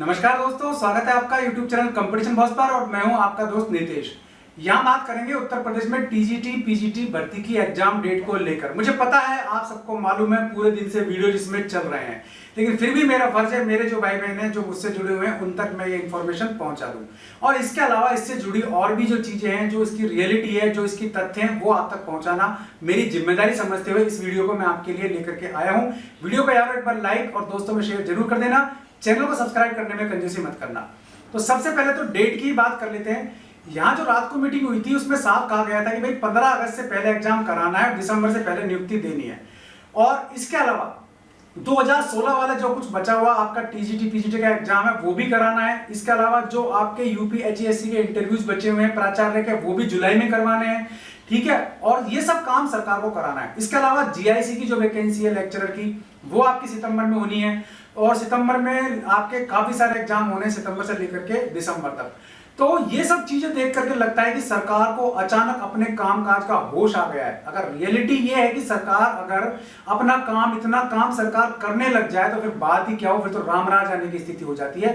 नमस्कार दोस्तों, स्वागत है आपका YouTube चैनल कंपटीशन बॉस पर और मैं हूं आपका दोस्त नितेश। यहाँ बात करेंगे उत्तर प्रदेश में टीजीटी पीजीटी भर्ती की एग्जाम डेट को लेकर। मुझे पता है आप सबको मालूम है, पूरे दिन से वीडियो जिसमें चल रहे हैं, लेकिन फिर भी मेरा फर्ज है मेरे जो भाई बहन हैं जो मुझसे जुड़े हुए हैं उन तक मैं ये इन्फॉर्मेशन पहुंचा दूं। और इसके अलावा इससे जुड़ी और भी जो चीजें हैं, जो इसकी रियलिटी है, जो इसकी तथ्य हैं, वो आप तक पहुंचाना मेरी जिम्मेदारी समझते हुए इस वीडियो को मैं आपके लिए लेकर के आया हूँ। वीडियो को यार एक बार लाइक और दोस्तों में शेयर जरूर कर देना। चैनल को सब्सक्राइब करने में कंजूसी मत करना। तो सबसे पहले तो डेट की बात कर लेते हैं। यहाँ जो रात को मीटिंग हुई थी उसमें साफ कहा गया था कि भाई 15 अगस्त से पहले एग्जाम कराना है, दिसंबर से पहले नियुक्ति देनी है। और इसके अलावा 2016 वाला जो कुछ बचा हुआ आपका टीजीटी पीजीटी का एग्जाम है वो भी कराना है। इसके अलावा जो आपके यूपीएचएससी के इंटरव्यूज बचे हुए हैं प्राचार्य के, वो भी जुलाई में करवाने हैं, ठीक है। और ये सब काम सरकार को कराना है। इसके अलावा जीआईसी की जो वैकेंसी है लेक्चरर की, वो आपकी सितंबर में होनी है। और सितंबर में आपके काफी सारे एग्जाम होने, सितंबर से लेकर के दिसंबर तक। तो ये सब चीजें देख करके लगता है कि सरकार को अचानक अपने कामकाज का होश आ गया है। अगर रियलिटी ये है कि सरकार अगर अपना काम, इतना काम सरकार करने लग जाए तो फिर बात ही क्या हो, फिर तो रामराज आने की स्थिति हो जाती है।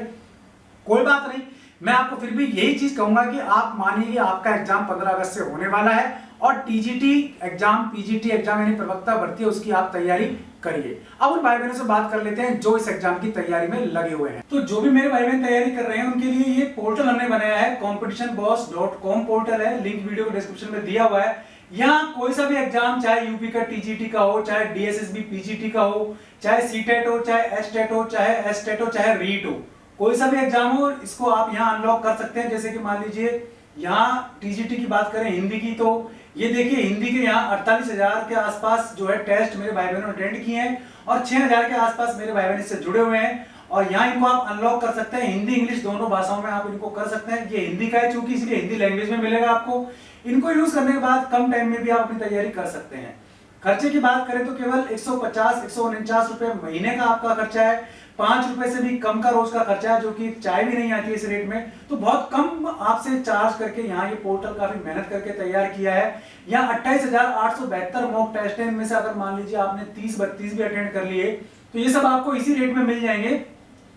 कोई बात नहीं, मैं आपको फिर भी यही चीज कहूंगा कि आप मानिए कि आपका एग्जाम 15 अगस्त से होने वाला है और टीजीटी एग्जाम पीजीटी एग्जाम यानी प्रवक्ता भर्ती है उसकी आप तैयारी करिए। अब उन भाई बहनों से बात कर लेते हैं जो इस एग्जाम की तैयारी में लगे हुए हैं। तो जो भी मेरे भाई बहन तैयारी कर रहे हैं उनके लिए ये पोर्टल हमने बनाया है, competitionboss.com पोर्टल है, लिंक वीडियो को डिस्क्रिप्शन में दिया हुआ है। यहाँ कोई सा भी एग्जाम, चाहे यूपी का टीजीटी का हो, चाहे डीएसएसबी पीजीटी का हो, चाहे सीटेट हो, चाहे एसटेट हो, चाहे एसटेट हो, चाहे रीट हो, कोई सा भी एग्जाम हो, इसको आप यहाँ अनलॉक कर सकते हैं। जैसे कि मान लीजिए यहाँ टीजीटी की बात करें हिंदी की, तो ये देखिए हिंदी के यहाँ 48,000 के आसपास जो है टेस्ट मेरे भाई बहनों ने अटेंड किए हैं और 6,000 के आसपास मेरे भाई बहन इससे जुड़े हुए हैं। और यहाँ इनको आप अनलॉक कर सकते हैं, हिंदी इंग्लिश दोनों भाषाओं में आप इनको कर सकते हैं। ये हिंदी का है चूंकि, इसलिए हिंदी लैंग्वेज में मिलेगा आपको। इनको यूज करने के बाद कम टाइम में भी आप अपनी तैयारी कर सकते हैं। खर्चे की बात करें तो केवल 150-149 रुपए महीने का आपका खर्चा है। 5 रुपए से भी कम का रोज का खर्चा है, जो कि चाय भी नहीं आती है इस रेट में। तो बहुत कम आपसे चार्ज करके यहाँ ये पोर्टल काफी मेहनत करके तैयार किया है। यहाँ 28,872 मॉक टेस्ट है, इनमें से अगर मान लीजिए आपने 30-32 भी अटेंड कर लिए तो ये सब आपको इसी रेट में मिल जाएंगे।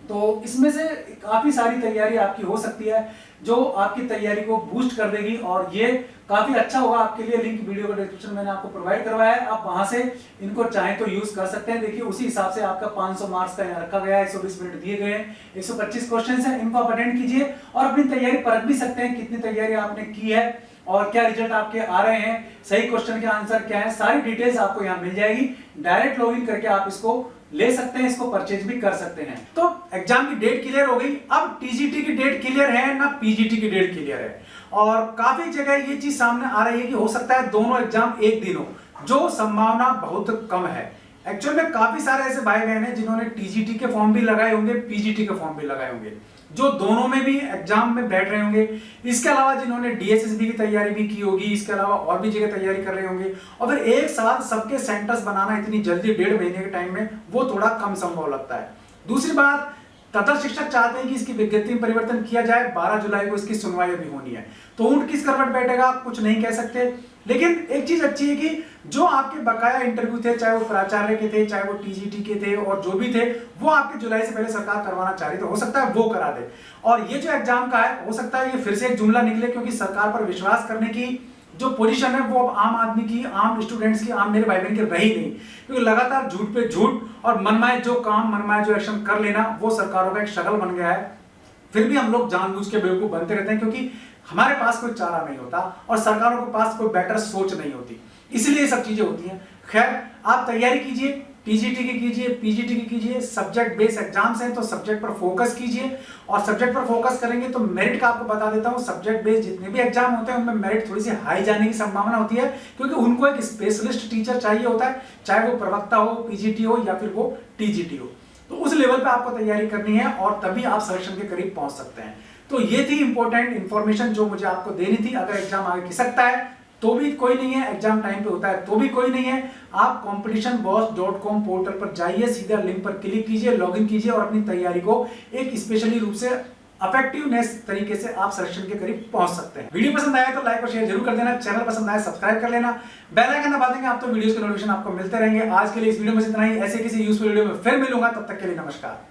तो इसमें से काफी सारी तैयारी आपकी हो सकती है जो आपकी तैयारी को बूस्ट कर देगी और ये काफी अच्छा होगा आपके लिए। लिंक वीडियो का डिस्क्रिप्शन मैंने आपको प्रोवाइड करवाया है, आप वहां से इनको चाहें तो यूज कर सकते हैं। देखिए उसी हिसाब से आपका 500 मार्क्स का यहाँ रखा गया है, 120 मिनट दिए गए हैं, 125 क्वेश्चन है, इनको आप अटेंड कीजिए और अपनी तैयारी परख भी सकते हैं कितनी तैयारी आपने की है और क्या रिजल्ट आपके आ रहे हैं, सही क्वेश्चन के आंसर क्या है, सारी डिटेल्स आपको यहाँ मिल जाएगी। डायरेक्ट लॉगिन करके आप इसको ले सकते हैं, इसको परचेज भी कर सकते हैं। तो एग्जाम की डेट क्लियर हो गई। अब टीजीटी की डेट क्लियर है ना पीजीटी की डेट क्लियर है। और काफी जगह ये चीज सामने आ रही है कि हो सकता है दोनों एग्जाम एक दिन हो, जो संभावना बहुत कम है। एक्चुअल में काफी सारे ऐसे भाई बहन हैं जिन्होंने टीजीटी के फॉर्म भी लगाए होंगे, पीजीटी के फॉर्म भी लगाए होंगे, जो दोनों में भी एग्जाम में बैठ रहे होंगे। इसके अलावा जिन्होंने डीएसएसबी की तैयारी भी की होगी, इसके अलावा और भी जगह तैयारी कर रहे होंगे। और फिर एक साथ सबके सेंटर्स बनाना इतनी जल्दी 1.5 महीने के टाइम में वो थोड़ा कम संभव लगता है। दूसरी बात, तथा शिक्षक चाहते हैं कि इसकी विज्ञप्ति में परिवर्तन किया जाए। 12 जुलाई को इसकी सुनवाई भी होनी है, तो ऊंट किस करवट बैठेगा कुछ नहीं कह सकते। लेकिन एक चीज अच्छी है कि जो आपके बकाया इंटरव्यू थे, चाहे वो प्राचार्य के थे, चाहे वो टीजीटी के थे, और जो भी थे वो आपके जुलाई से पहले सरकार करवाना चाह रही, तो हो सकता है वो करा दे। और ये जो एग्जाम का है, हो सकता है ये फिर से एक जुमला निकले, क्योंकि सरकार पर विश्वास करने की जो पोजीशन है वो आम आदमी की, आम स्टूडेंट्स की, आम मेरे भाई बहन की रही नहीं। क्योंकि लगातार झूठ पे झूठ और मनमाए जो काम, मनमाए जो एक्शन कर लेना, वो सरकारों का एक शक्ल बन गया है। फिर भी हम लोग जानबूझ के बेवकूफ बनते रहते हैं, क्योंकि हमारे पास कोई चारा नहीं होता और सरकारों के पास कोई बेटर सोच नहीं होती, इसलिए ये सब चीजें होती हैं। खैर, आप तैयारी कीजिए, टीजीटी की कीजिए, पीजीटी की कीजिए। सब्जेक्ट बेस्ड एग्जाम्स हैं तो सब्जेक्ट पर फोकस कीजिए, और सब्जेक्ट पर फोकस करेंगे तो मेरिट का आपको बता देता हूं, सब्जेक्ट बेस्ड जितने भी एग्जाम होते हैं उनमें मेरिट थोड़ी सी हाई जाने की संभावना होती है, क्योंकि उनको एक स्पेशलिस्ट टीचर चाहिए होता है, चाहे वो प्रवक्ता हो, पीजीटी हो या फिर वो टीजीटी हो। तो उस लेवल पे आपको तैयारी करनी है और तभी आप सिलेक्शन के करीब पहुंच सकते हैं। तो ये थी इंपॉर्टेंट इंफॉर्मेशन जो मुझे आपको देनी थी। अगर एग्जाम आगे खिसकता है तो भी कोई नहीं है, एग्जाम टाइम पे होता है तो भी कोई नहीं है, आप competitionboss.com पोर्टल पर जाइए, सीधा लिंक पर क्लिक कीजिए, लॉगिन कीजिए और अपनी तैयारी को एक स्पेशली रूप से इफेक्टिवनेस तरीके से आप सिलेक्शन के करीब पहुंच सकते हैं। वीडियो पसंद आया तो लाइक और शेयर जरूर कर देना, चैनल पसंद आया सब्सक्राइब कर लेना, बेल आइकन दबा देंगे आप तो वीडियोस के नोटिफिकेशन आपको मिलते रहेंगे। आज के लिए इस वीडियो में इतना ही, ऐसे किसी यूजफुल वीडियो में फिर मिलूंगा, तब तक के लिए नमस्कार।